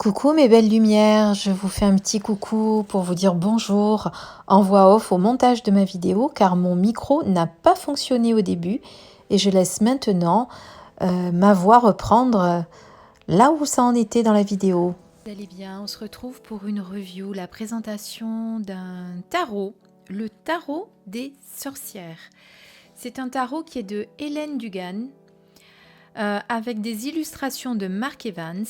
Coucou mes belles lumières, je vous fais un petit coucou pour vous dire bonjour en voix off au montage de ma vidéo car mon micro n'a pas fonctionné au début et je laisse maintenant ma voix reprendre là où ça en était dans la vidéo. Vous allez bien, on se retrouve pour une review, la présentation d'un tarot, le tarot des sorcières. C'est un tarot qui est de Hélène Dugan avec des illustrations de Mark Evans.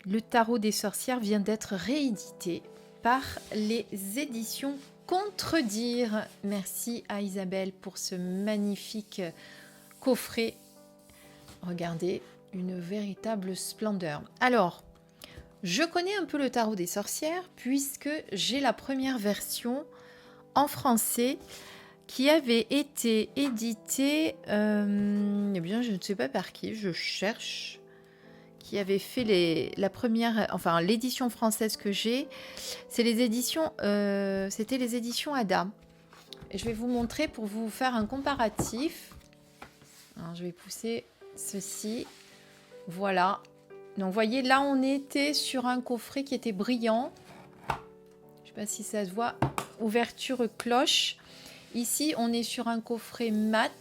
Le tarot des sorcières vient d'être réédité par les éditions Contredire. Merci à Isabelle pour ce magnifique coffret. Regardez, une véritable splendeur. Alors, je connais un peu le tarot des sorcières puisque j'ai la première version en français qui avait été éditée, eh bien je ne sais pas par qui, je cherche, qui avait fait la première, enfin l'édition française que j'ai, c'est les éditions, c'était les éditions Ada. Et je vais vous montrer pour vous faire un comparatif. Alors, je vais pousser ceci, voilà. Donc vous voyez, là on était sur un coffret qui était brillant. Je ne sais pas si ça se voit, ouverture cloche. Ici on est sur un coffret mat.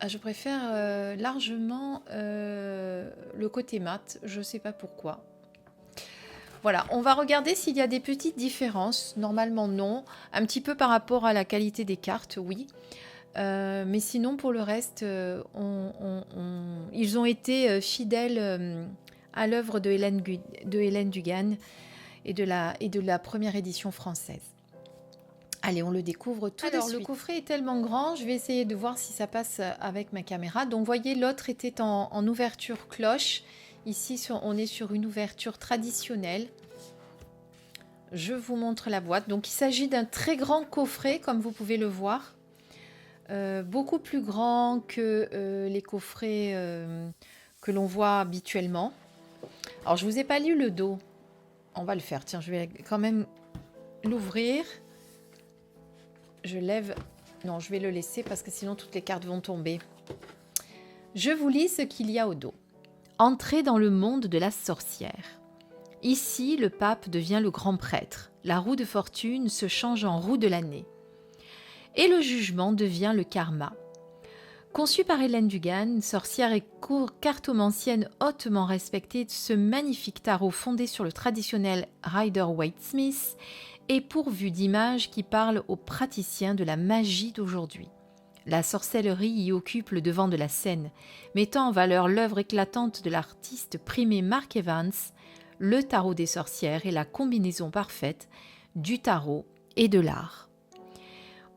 Je préfère largement le côté mat, je ne sais pas pourquoi. Voilà, on va regarder s'il y a des petites différences. Normalement non, un petit peu par rapport à la qualité des cartes, oui. Mais sinon pour le reste, ils ont été fidèles à l'œuvre de Hélène Dugan et de la première édition française. Allez, on le découvre tout de suite. Alors, le coffret est tellement grand, je vais essayer de voir si ça passe avec ma caméra. Donc, vous voyez, l'autre était en ouverture cloche. Ici, on est sur une ouverture traditionnelle. Je vous montre la boîte. Donc, il s'agit d'un très grand coffret, comme vous pouvez le voir. Beaucoup plus grand que les coffrets que l'on voit habituellement. Alors, je ne vous ai pas lu le dos. On va le faire. Tiens, je vais quand même l'ouvrir. Je lève, non, je vais le laisser parce que sinon toutes les cartes vont tomber. Je vous lis ce qu'il y a au dos. Entrez dans le monde de la sorcière. Ici, le pape devient le grand prêtre. La roue de fortune se change en roue de l'année. Et le jugement devient le karma. Conçu par Hélène Dugan, sorcière et cartomancienne hautement respectée, ce magnifique tarot fondé sur le traditionnel Rider-Waite-Smith est pourvu d'images qui parlent aux praticiens de la magie d'aujourd'hui. La sorcellerie y occupe le devant de la scène, mettant en valeur l'œuvre éclatante de l'artiste primé Mark Evans. Le tarot des sorcières est la combinaison parfaite du tarot et de l'art.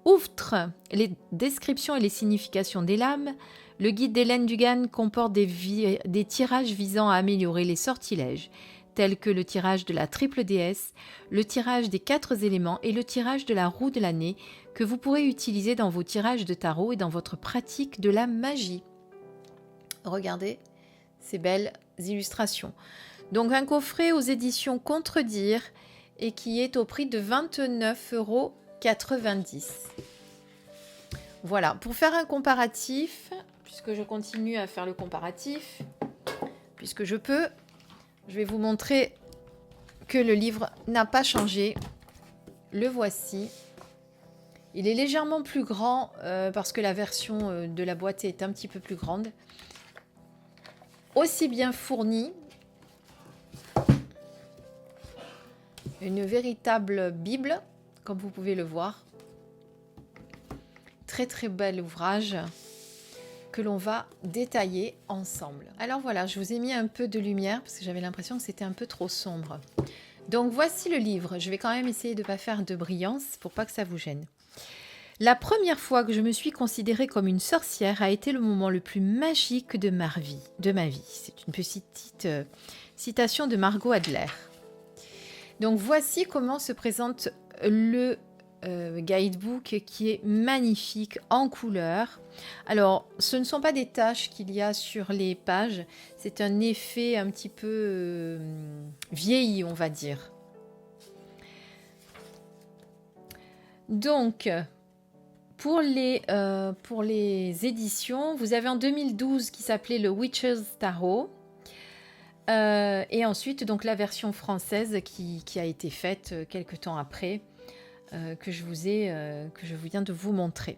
Outre les descriptions et les significations des lames, le guide d'Hélène Dugan comporte des tirages visant à améliorer les sortilèges, tels que le tirage de la triple déesse, le tirage des 4 éléments et le tirage de la roue de l'année que vous pourrez utiliser dans vos tirages de tarot et dans votre pratique de la magie. Regardez ces belles illustrations. Donc un coffret aux éditions Contredire et qui est au prix de 29,90 €. Voilà, pour faire un comparatif, puisque je continue à faire le comparatif, puisque je peux, je vais vous montrer que le livre n'a pas changé. Le voici. Il est légèrement plus grand parce que la version de la boîte est un petit peu plus grande. Aussi bien fourni. Une véritable Bible, comme vous pouvez le voir. Très très bel ouvrage que l'on va détailler ensemble. Alors voilà, je vous ai mis un peu de lumière parce que j'avais l'impression que c'était un peu trop sombre. Donc voici le livre. Je vais quand même essayer de ne pas faire de brillance pour pas que ça vous gêne. La première fois que je me suis considérée comme une sorcière a été le moment le plus magique de ma vie. C'est une petite citation de Margot Adler. Donc voici comment se présente le guidebook qui est magnifique en couleur. Alors ce ne sont pas des taches qu'il y a sur les pages, c'est un effet un petit peu vieilli, on va dire. Donc pour les éditions, vous avez en 2012 qui s'appelait le Witch's Tarot. Et ensuite, donc la version française qui a été faite quelque temps après, que je viens de vous montrer.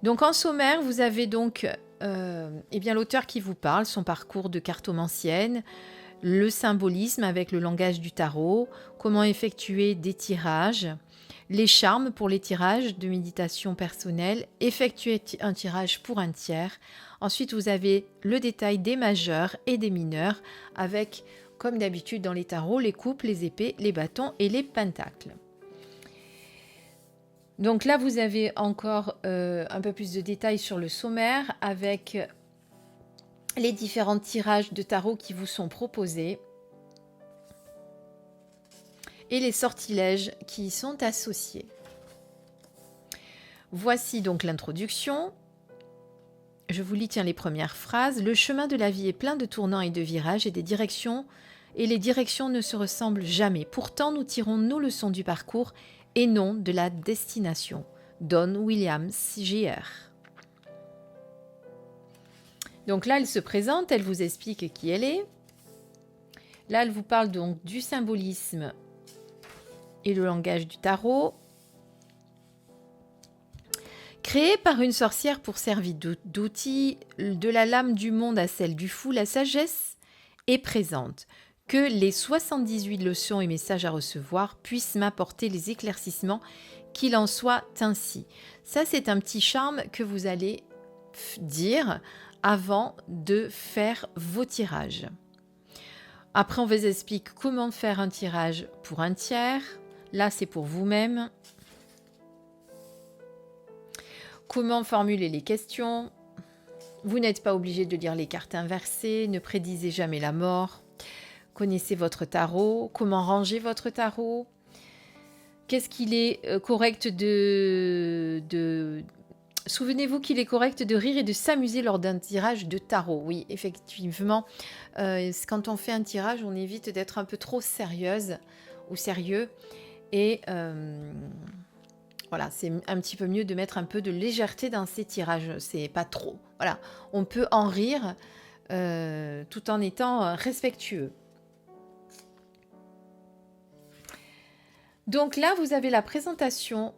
Donc en sommaire, vous avez donc l'auteur qui vous parle, son parcours de cartomancienne, le symbolisme avec le langage du tarot, comment effectuer des tirages, les charmes pour les tirages de méditation personnelle, effectuer un tirage pour un tiers. Ensuite, vous avez le détail des majeurs et des mineurs avec, comme d'habitude dans les tarots, les coupes, les épées, les bâtons et les pentacles. Donc là, vous avez encore un peu plus de détails sur le sommaire avec les différents tirages de tarot qui vous sont proposés et les sortilèges qui y sont associés. Voici donc l'introduction. Je vous lis les premières phrases. Le chemin de la vie est plein de tournants et de virages et des directions, et les directions ne se ressemblent jamais. Pourtant, nous tirons nos leçons du parcours et non de la destination. Don Williams Jr. Donc là, elle se présente, elle vous explique qui elle est. Là, elle vous parle donc du symbolisme et le langage du tarot. Créée par une sorcière pour servir d'outil, de la lame du monde à celle du fou, la sagesse est présente. Que les 78 leçons et messages à recevoir puissent m'apporter les éclaircissements, qu'il en soit ainsi. Ça, c'est un petit charme que vous allez dire avant de faire vos tirages. Après, on vous explique comment faire un tirage pour un tiers. Là, c'est pour vous-même. Comment formuler les questions. Vous n'êtes pas obligé de lire les cartes inversées. Ne prédisez jamais la mort. Connaissez votre tarot. Comment ranger votre tarot. Qu'est-ce qu'il est correct Souvenez-vous qu'il est correct de rire et de s'amuser lors d'un tirage de tarot. Oui, effectivement, quand on fait un tirage, on évite d'être un peu trop sérieuse ou sérieux. Et voilà, c'est un petit peu mieux de mettre un peu de légèreté dans ces tirages. C'est pas trop. Voilà, on peut en rire tout en étant respectueux. Donc là, vous avez la présentation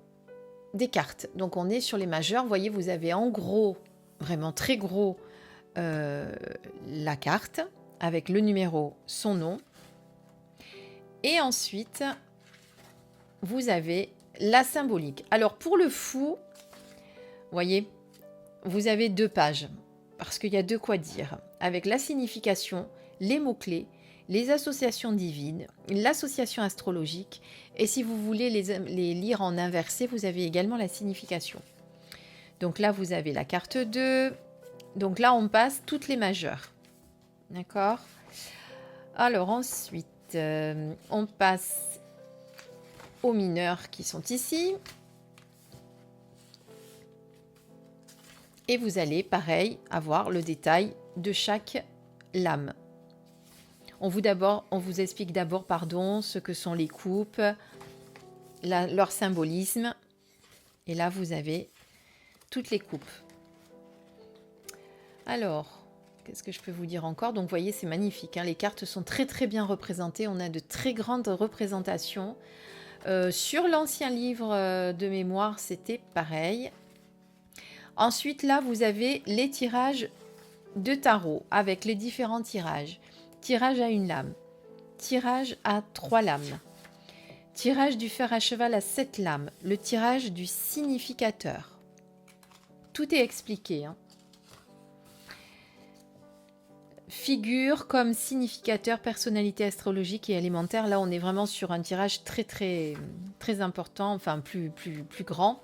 des cartes. Donc on est sur les majeurs. Vous voyez, vous avez en gros, vraiment très gros, la carte avec le numéro, son nom. Et ensuite, vous avez la symbolique. Alors pour le fou, vous voyez, vous avez 2 pages parce qu'il y a de quoi dire. Avec la signification, les mots-clés, les associations divines, l'association astrologique, et si vous voulez les lire en inversé, vous avez également la signification. Donc là, vous avez la carte 2. Donc là, on passe toutes les majeures. D'accord ? Alors ensuite, on passe aux mineurs qui sont ici. Et vous allez, pareil, avoir le détail de chaque lame. On vous explique d'abord, ce que sont les coupes, leur symbolisme. Et là, vous avez toutes les coupes. Alors, qu'est-ce que je peux vous dire encore ? Donc, vous voyez, c'est magnifique. Les cartes sont très, très bien représentées. On a de très grandes représentations. Sur l'ancien livre de mémoire, c'était pareil. Ensuite, là, vous avez les tirages de tarot avec les différents tirages. Tirage à 1 lame, tirage à 3 lames, tirage du fer à cheval à 7 lames, le tirage du significateur. Tout est expliqué. Figure comme significateur, personnalité astrologique et élémentaire. Là, on est vraiment sur un tirage très, très, très important, enfin plus grand.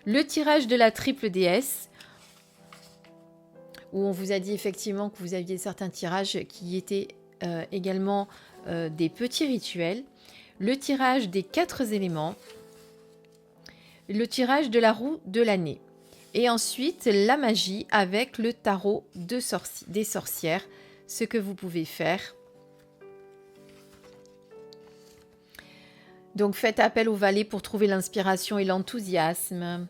Le tirage de la triple déesse, où on vous a dit effectivement que vous aviez certains tirages qui étaient également des petits rituels, le tirage des 4 éléments, le tirage de la roue de l'année, et ensuite la magie avec le tarot des sorcières, ce que vous pouvez faire. Donc faites appel au valet pour trouver l'inspiration et l'enthousiasme.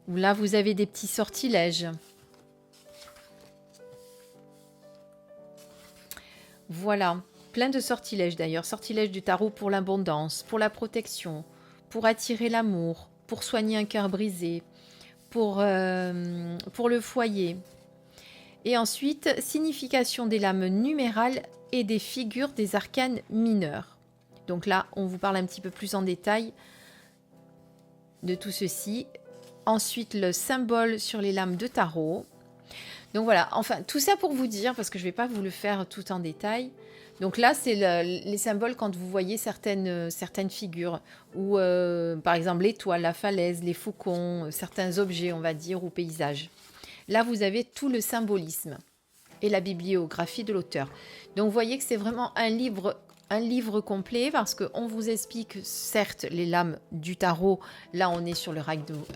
Là, vous avez des petits sortilèges. Voilà, plein de sortilèges d'ailleurs. Sortilèges du tarot pour l'abondance, pour la protection, pour attirer l'amour, pour soigner un cœur brisé, pour le foyer. Et ensuite, signification des lames numérales et des figures des arcanes mineurs. Donc là, on vous parle un petit peu plus en détail de tout ceci. Ensuite, le symbole sur les lames de tarot. Donc voilà, enfin, tout ça pour vous dire, parce que je ne vais pas vous le faire tout en détail. Donc là, c'est les symboles quand vous voyez certaines figures, ou par exemple l'étoile, la falaise, les faucons, certains objets, on va dire, ou paysages. Là, vous avez tout le symbolisme et la bibliographie de l'auteur. Donc, vous voyez que c'est vraiment un livre complet parce qu'on vous explique, certes, les lames du tarot. Là, on est sur le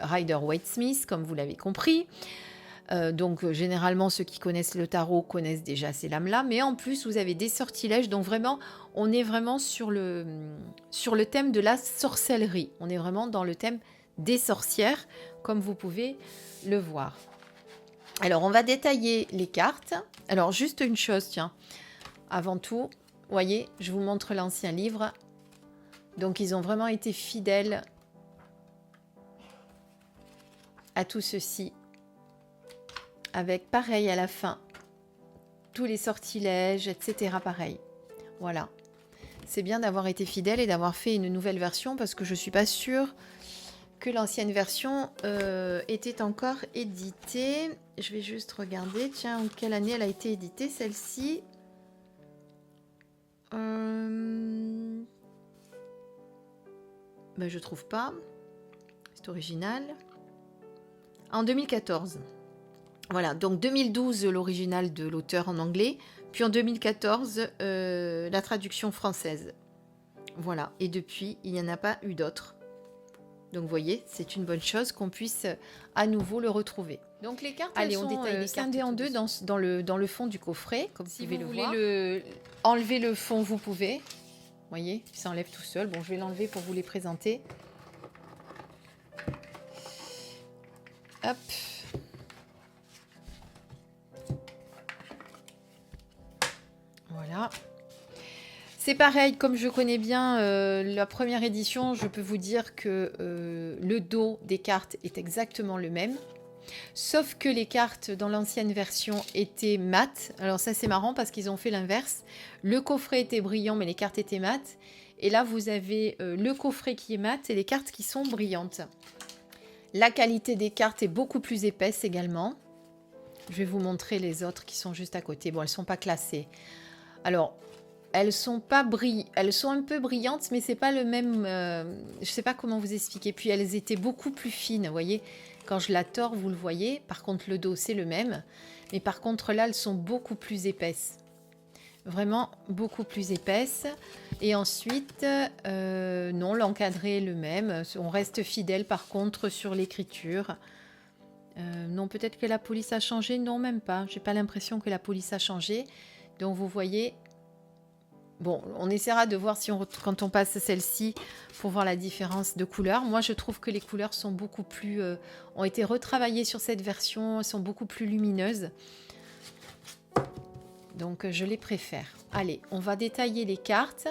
Rider-Waite-Smith, comme vous l'avez compris. Donc, généralement, ceux qui connaissent le tarot connaissent déjà ces lames-là. Mais en plus, vous avez des sortilèges. Donc, vraiment, on est vraiment sur le thème de la sorcellerie. On est vraiment dans le thème des sorcières, comme vous pouvez le voir. Alors, on va détailler les cartes. Alors, juste une chose, tiens. Avant tout, voyez, je vous montre l'ancien livre. Donc, ils ont vraiment été fidèles à tout ceci. Avec, pareil, à la fin, tous les sortilèges, etc. Pareil. Voilà. C'est bien d'avoir été fidèle et d'avoir fait une nouvelle version parce que je ne suis pas sûre que l'ancienne version était encore éditée. Je vais juste regarder. Tiens, en quelle année elle a été éditée, celle-ci ben, je trouve pas. C'est original. En 2014. Voilà, donc 2012, l'original de l'auteur en anglais. Puis en 2014, la traduction française. Voilà, et depuis, il n'y en a pas eu d'autres. Donc, vous voyez, c'est une bonne chose qu'on puisse à nouveau le retrouver. Donc, les cartes, allez, on détaille les scindées en deux dans le fond du coffret, comme si vous voulez enlever le fond, vous pouvez. Vous voyez, il s'enlève tout seul. Bon, je vais l'enlever pour vous les présenter. Hop. Voilà. C'est pareil, comme je connais bien la première édition, je peux vous dire que le dos des cartes est exactement le même. Sauf que les cartes dans l'ancienne version étaient mates. Alors ça c'est marrant parce qu'ils ont fait l'inverse. Le coffret était brillant mais les cartes étaient mates. Et là vous avez le coffret qui est mat et les cartes qui sont brillantes. La qualité des cartes est beaucoup plus épaisse également. Je vais vous montrer les autres qui sont juste à côté. Bon, elles ne sont pas classées. Alors, elles sont pas elles sont un peu brillantes, mais c'est pas le même. Je sais pas comment vous expliquer. Puis elles étaient beaucoup plus fines, vous voyez. Quand je la tords, vous le voyez. Par contre, le dos c'est le même, mais par contre là, elles sont beaucoup plus épaisses. Vraiment beaucoup plus épaisses. Et ensuite, non, l'encadré est le même. On reste fidèle par contre sur l'écriture. Non, peut-être que la police a changé. Non, même pas. J'ai pas l'impression que la police a changé. Donc vous voyez. Bon, on essaiera de voir si quand on passe celle-ci pour voir la différence de couleurs. Moi, je trouve que les couleurs sont beaucoup plus... ont été retravaillées sur cette version, sont beaucoup plus lumineuses. Donc, je les préfère. Allez, on va détailler les cartes.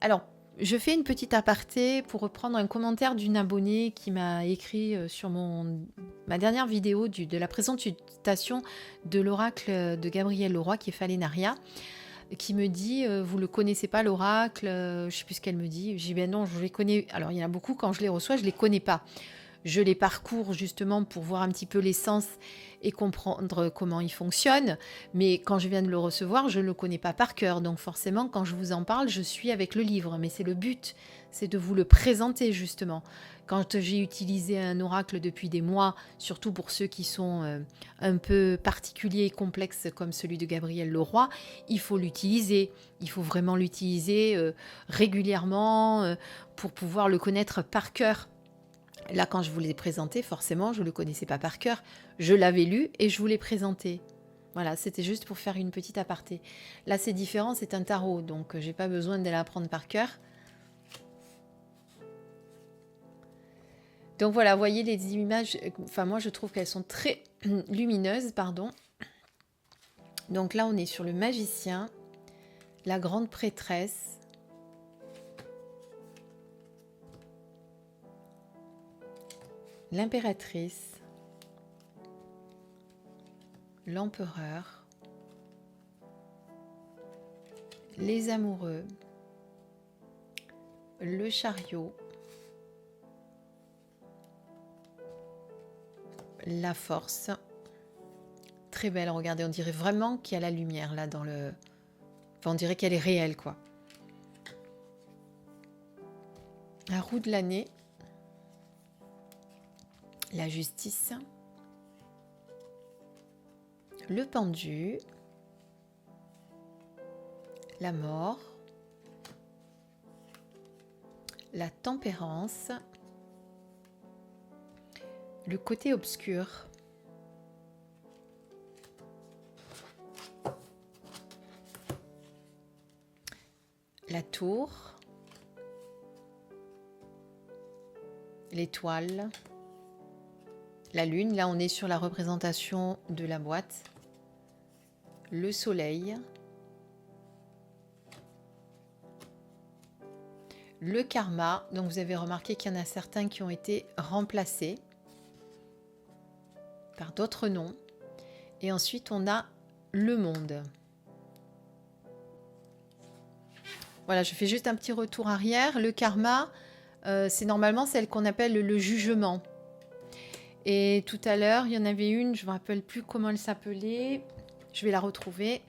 Alors, je fais une petite aparté pour reprendre un commentaire d'une abonnée qui m'a écrit sur ma dernière vidéo de la présentation de l'oracle de Gabrielle Leroy qui est Falénaria. Qui me dit, vous ne le connaissez pas l'oracle, je ne sais plus ce qu'elle me dit. Je dis, ben non, je les connais. Alors, il y en a beaucoup, quand je les reçois, je ne les connais pas. Je les parcours justement pour voir un petit peu l'essence et comprendre comment il fonctionne. Mais quand je viens de le recevoir, je ne le connais pas par cœur. Donc forcément, quand je vous en parle, je suis avec le livre. Mais c'est le but, c'est de vous le présenter justement. Quand j'ai utilisé un oracle depuis des mois, surtout pour ceux qui sont un peu particuliers et complexes comme celui de Gabrielle Leroy, il faut l'utiliser. Il faut vraiment l'utiliser régulièrement pour pouvoir le connaître par cœur. Là, quand je vous l'ai présenté, forcément, je ne le connaissais pas par cœur. Je l'avais lu et je vous l'ai présenté. Voilà, c'était juste pour faire une petite aparté. Là, c'est différent, c'est un tarot, donc je n'ai pas besoin de l'apprendre par cœur. Donc voilà, vous voyez les images, enfin moi je trouve qu'elles sont très lumineuses, pardon. Donc là, on est sur le magicien, la grande prêtresse, l'impératrice, l'empereur, les amoureux, le chariot, la force. Très belle, regardez, on dirait vraiment qu'il y a la lumière là dans le... Enfin, on dirait qu'elle est réelle, quoi. La roue de l'année, la justice, le pendu, la mort, la tempérance, le côté obscur, la tour, l'étoile, la lune. Là, on est sur la représentation de la boîte, le soleil, le karma. Donc, vous avez remarqué qu'il y en a certains qui ont été remplacés par d'autres noms. Et ensuite, on a le monde. Voilà, je fais juste un petit retour arrière. Le karma, c'est normalement celle qu'on appelle le jugement. Et tout à l'heure, il y en avait une, je ne me rappelle plus comment elle s'appelait. Je vais la retrouver.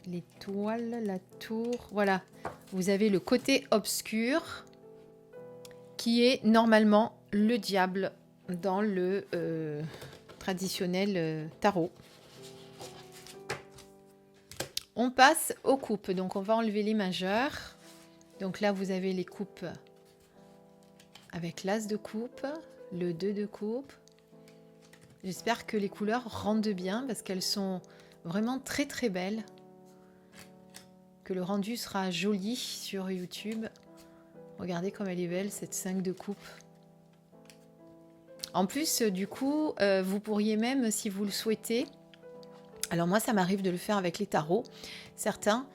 L'étoile, la tour, voilà. Vous avez le côté obscur qui est normalement le diable dans le traditionnel tarot. On passe aux coupes. Donc, on va enlever les majeures. Donc là, vous avez les coupes avec l'as de coupe, le 2 de coupe. J'espère que les couleurs rendent bien parce qu'elles sont vraiment très très belles. Que le rendu sera joli sur YouTube. Regardez comme elle est belle, cette 5 de coupe. En plus, du coup, vous pourriez même, si vous le souhaitez, alors moi, ça m'arrive de le faire avec les tarots, certains,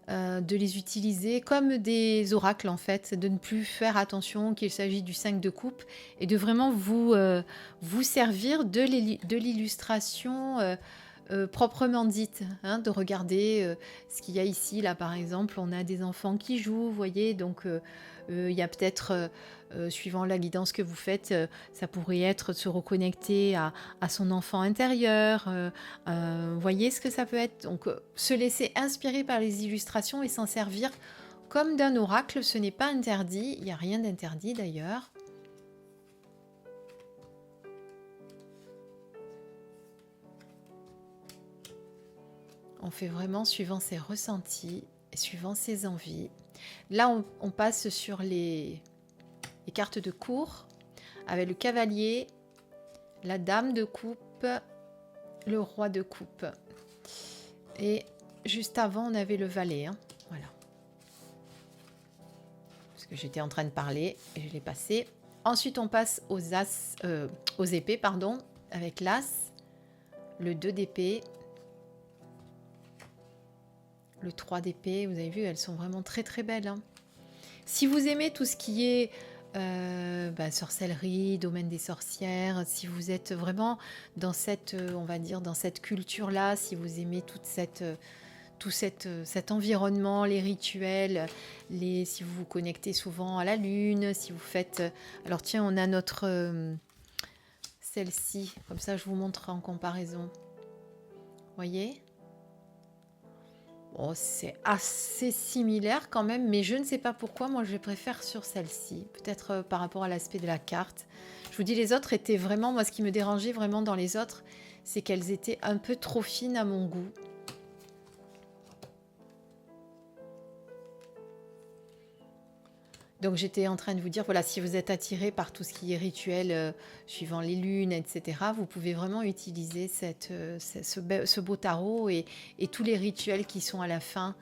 de les utiliser comme des oracles, en fait, de ne plus faire attention qu'il s'agit du 5 de coupe et de vraiment vous servir de l'illustration proprement dite, hein, de regarder ce qu'il y a ici. Là, par exemple, on a des enfants qui jouent, vous voyez, donc il y a peut-être, suivant la guidance que vous faites, ça pourrait être de se reconnecter à son enfant intérieur. Vous voyez ce que ça peut être. Donc, se laisser inspirer par les illustrations et s'en servir comme d'un oracle, ce n'est pas interdit. Il n'y a rien d'interdit d'ailleurs. On fait vraiment suivant ses ressentis, suivant ses envies. Là, on passe sur les cartes de cour avec le cavalier, la dame de coupe, le roi de coupe. Et juste avant, on avait le valet. Hein. Voilà. Parce que j'étais en train de parler et je l'ai passé. Ensuite, on passe aux épées, pardon, avec l'as, le 2 d'épée, le 3 d'épée. Vous avez vu, elles sont vraiment très très belles. Hein. Si vous aimez tout ce qui est sorcellerie, domaine des sorcières, si vous êtes vraiment dans cette, on va dire, dans cette culture-là, si vous aimez tout cet environnement, les rituels, si vous vous connectez souvent à la lune, si vous faites... Alors tiens, on a notre... celle-ci, comme ça je vous montre en comparaison. Voyez ? Bon, c'est assez similaire quand même, mais je ne sais pas pourquoi, moi je préfère sur celle-ci. Peut-être par rapport à l'aspect de la carte. Je vous dis, les autres étaient vraiment... Moi, ce qui me dérangeait vraiment dans les autres, c'est qu'elles étaient un peu trop fines à mon goût. Donc j'étais en train de vous dire, voilà, si vous êtes attiré par tout ce qui est rituel, suivant les lunes, etc., vous pouvez vraiment utiliser ce beau tarot et tous les rituels qui sont à la fin.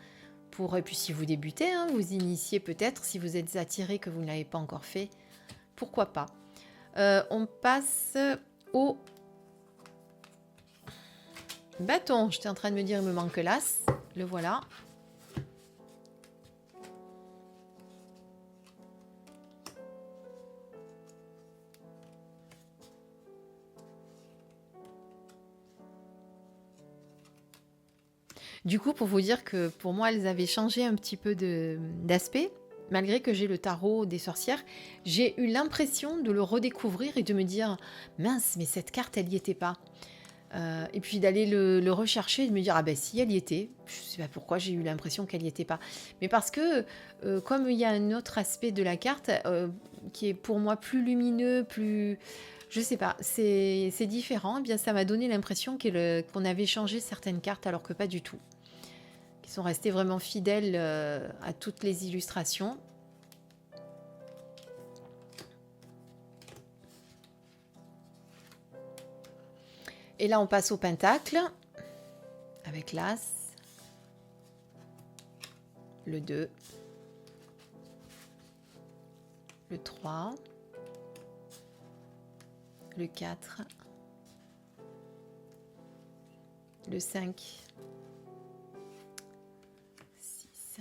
Et puis si vous débutez, hein, vous initiez peut-être, si vous êtes attiré que vous ne l'avez pas encore fait, pourquoi pas. On passe au bâton. J'étais en train de me dire, il me manque l'as. Le voilà. Du coup, pour vous dire que pour moi, elles avaient changé un petit peu d'aspect. Malgré que j'ai le tarot des sorcières, j'ai eu l'impression de le redécouvrir et de me dire « Mince, mais cette carte, elle n'y était pas ». Et puis d'aller le rechercher et de me dire « Ah ben si, elle y était ». Je ne sais pas pourquoi j'ai eu l'impression qu'elle n'y était pas. Mais parce que, comme il y a un autre aspect de la carte qui est pour moi plus lumineux, plus... Je sais pas, c'est différent. Eh bien, ça m'a donné l'impression qu'on avait changé certaines cartes alors que pas du tout. Qui sont restées vraiment fidèles à toutes les illustrations. Et là, on passe au pentacle avec l'as, le 2, le 3, le 4, le 5, 6,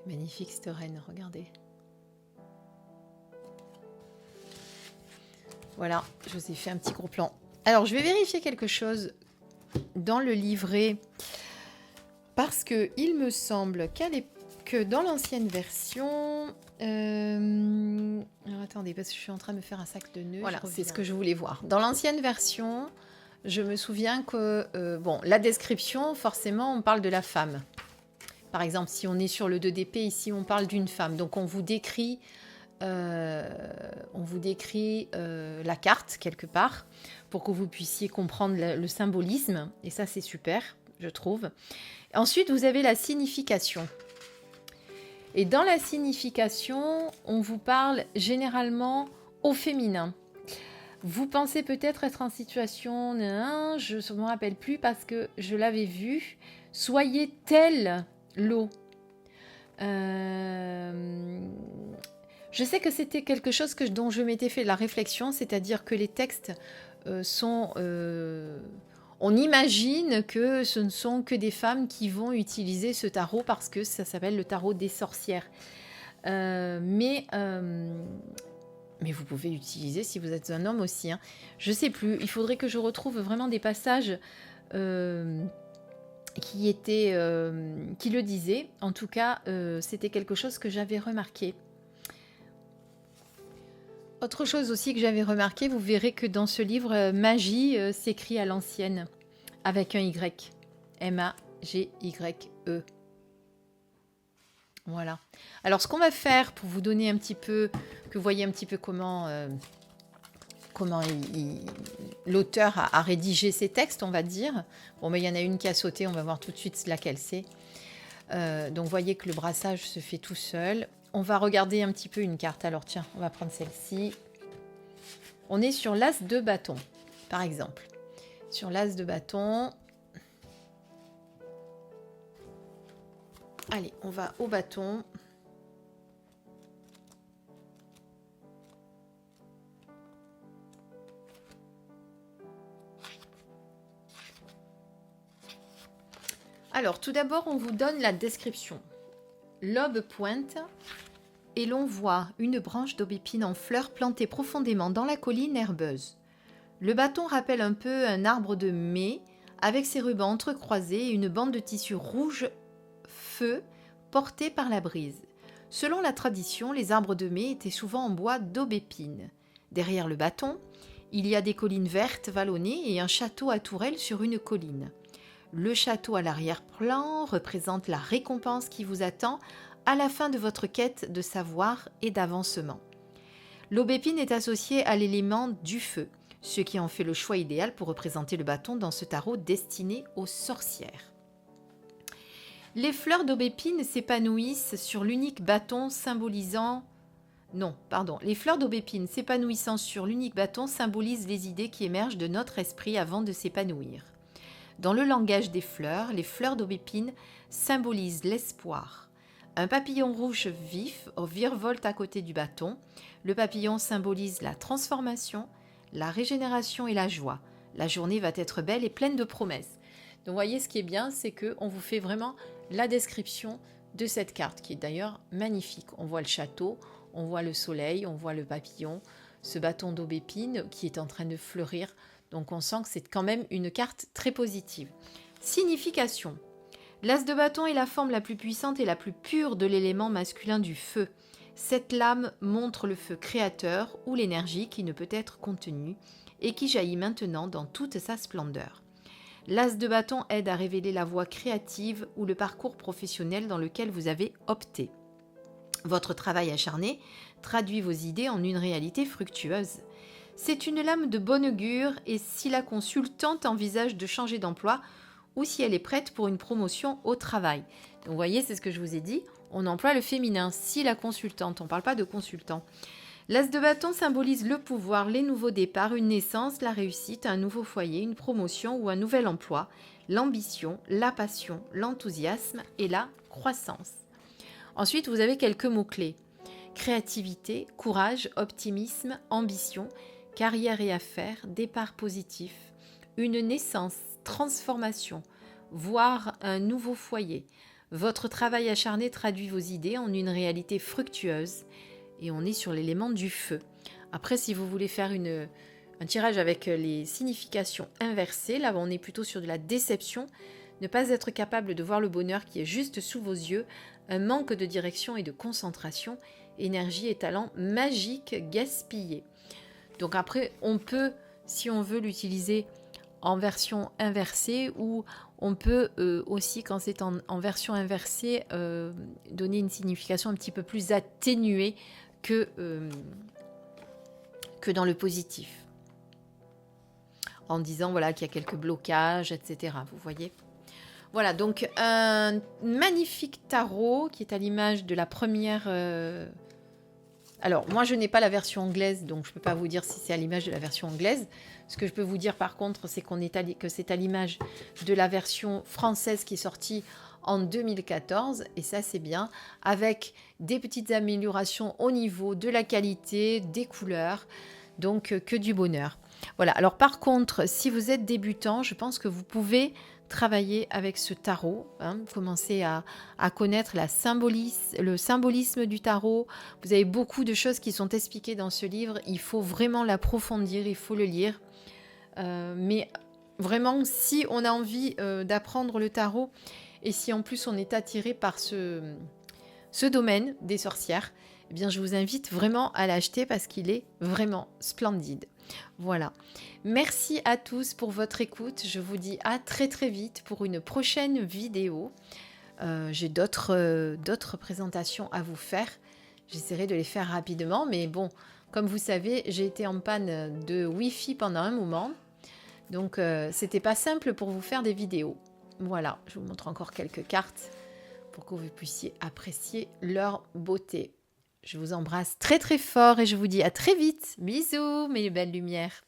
magnifique cette reine, regardez. Voilà, je vous ai fait un petit gros plan. Alors, je vais vérifier quelque chose dans le livret parce que il me semble que dans l'ancienne version... Alors, attendez, parce que je suis en train de me faire un sac de nœuds. Voilà, c'est ce que je voulais voir. Dans l'ancienne version, je me souviens que... bon, la description, forcément, on parle de la femme. Par exemple, si on est sur le 2 d'épée, ici, on parle d'une femme. Donc, on vous décrit la carte, quelque part, pour que vous puissiez comprendre le symbolisme. Et ça, c'est super, je trouve. Ensuite, vous avez la signification. Et dans la signification, on vous parle généralement au féminin. Vous pensez peut-être être en situation, je ne me rappelle plus parce que je l'avais vu, soyez tel l'eau. Je sais que c'était quelque chose dont je m'étais fait la réflexion, c'est-à-dire que les textes sont... on imagine que ce ne sont que des femmes qui vont utiliser ce tarot parce que ça s'appelle le tarot des sorcières. Mais vous pouvez l'utiliser si vous êtes un homme aussi. Hein. Je ne sais plus, il faudrait que je retrouve vraiment des passages... qui le disait. En tout cas, c'était quelque chose que j'avais remarqué. Autre chose aussi que j'avais remarqué, vous verrez que dans ce livre, magie s'écrit à l'ancienne, avec un Y. M-A-G-Y-E. Voilà. Alors, ce qu'on va faire pour vous donner un petit peu, que vous voyez un petit peu comment l'auteur a rédigé ses textes, on va dire. Bon, mais il y en a une qui a sauté, on va voir tout de suite laquelle c'est. Donc, vous voyez que le brassage se fait tout seul. On va regarder un petit peu une carte. Alors, tiens, on va prendre celle-ci. On est sur l'as de bâton, par exemple. Sur l'as de bâton. Allez, on va au bâton. Alors, tout d'abord, on vous donne la description. L'aube pointe et l'on voit une branche d'aubépine en fleurs plantée profondément dans la colline herbeuse. Le bâton rappelle un peu un arbre de mai avec ses rubans entrecroisés et une bande de tissu rouge feu portée par la brise. Selon la tradition, les arbres de mai étaient souvent en bois d'aubépine. Derrière le bâton, il y a des collines vertes vallonnées et un château à tourelles sur une colline. Le château à l'arrière-plan représente la récompense qui vous attend à la fin de votre quête de savoir et d'avancement. L'aubépine est associée à l'élément du feu, ce qui en fait le choix idéal pour représenter le bâton dans ce tarot destiné aux sorcières. Les fleurs d'aubépine s'épanouissent sur l'unique bâton symbolisant... Non, pardon. Les fleurs d'aubépine s'épanouissant sur l'unique bâton symbolisent les idées qui émergent de notre esprit avant de s'épanouir. Dans le langage des fleurs, les fleurs d'aubépine symbolisent l'espoir. Un papillon rouge vif virevolte à côté du bâton. Le papillon symbolise la transformation, la régénération et la joie. La journée va être belle et pleine de promesses. Donc, vous voyez, ce qui est bien, c'est qu'on vous fait vraiment la description de cette carte, qui est d'ailleurs magnifique. On voit le château, on voit le soleil, on voit le papillon, ce bâton d'aubépine qui est en train de fleurir. Donc, on sent que c'est quand même une carte très positive. Signification. L'as de bâton est la forme la plus puissante et la plus pure de l'élément masculin du feu. Cette lame montre le feu créateur ou l'énergie qui ne peut être contenue et qui jaillit maintenant dans toute sa splendeur. L'as de bâton aide à révéler la voie créative ou le parcours professionnel dans lequel vous avez opté. Votre travail acharné traduit vos idées en une réalité fructueuse. C'est une lame de bon augure et si la consultante envisage de changer d'emploi ou si elle est prête pour une promotion au travail. Donc, vous voyez, c'est ce que je vous ai dit, on emploie le féminin, si la consultante, on ne parle pas de consultant. L'as de bâton symbolise le pouvoir, les nouveaux départs, une naissance, la réussite, un nouveau foyer, une promotion ou un nouvel emploi, l'ambition, la passion, l'enthousiasme et la croissance. Ensuite, vous avez quelques mots-clés. Créativité, courage, optimisme, ambition, carrière et affaires, départ positif, une naissance, transformation, voire un nouveau foyer. Votre travail acharné traduit vos idées en une réalité fructueuse et on est sur l'élément du feu. Après, si vous voulez faire un tirage avec les significations inversées, là on est plutôt sur de la déception, ne pas être capable de voir le bonheur qui est juste sous vos yeux, un manque de direction et de concentration, énergie et talent magique gaspillés. Donc après, on peut, si on veut l'utiliser en version inversée ou on peut aussi, quand c'est en version inversée, donner une signification un petit peu plus atténuée que dans le positif. En disant voilà, qu'il y a quelques blocages, etc. Vous voyez ? Voilà, donc un magnifique tarot qui est à l'image de la première... Alors, moi, je n'ai pas la version anglaise, donc je ne peux pas vous dire si c'est à l'image de la version anglaise. Ce que je peux vous dire, par contre, c'est que c'est à l'image de la version française qui est sortie en 2014. Et ça, c'est bien, avec des petites améliorations au niveau de la qualité, des couleurs. Donc, que du bonheur. Voilà, alors par contre, si vous êtes débutant, je pense que vous pouvez travailler avec ce tarot, commencer à connaître le symbolisme du tarot. Vous avez beaucoup de choses qui sont expliquées dans ce livre, il faut vraiment l'approfondir, il faut le lire. Mais vraiment, si on a envie d'apprendre le tarot, et si en plus on est attiré par ce domaine des sorcières, eh bien je vous invite vraiment à l'acheter parce qu'il est vraiment splendide. Voilà. Merci à tous pour votre écoute. Je vous dis à très très vite pour une prochaine vidéo. J'ai d'autres présentations à vous faire. J'essaierai de les faire rapidement, mais bon, comme vous savez, j'ai été en panne de Wi-Fi pendant un moment. Donc, c'était pas simple pour vous faire des vidéos. Voilà, je vous montre encore quelques cartes pour que vous puissiez apprécier leur beauté. Je vous embrasse très très fort et je vous dis à très vite. Bisous mes belles lumières.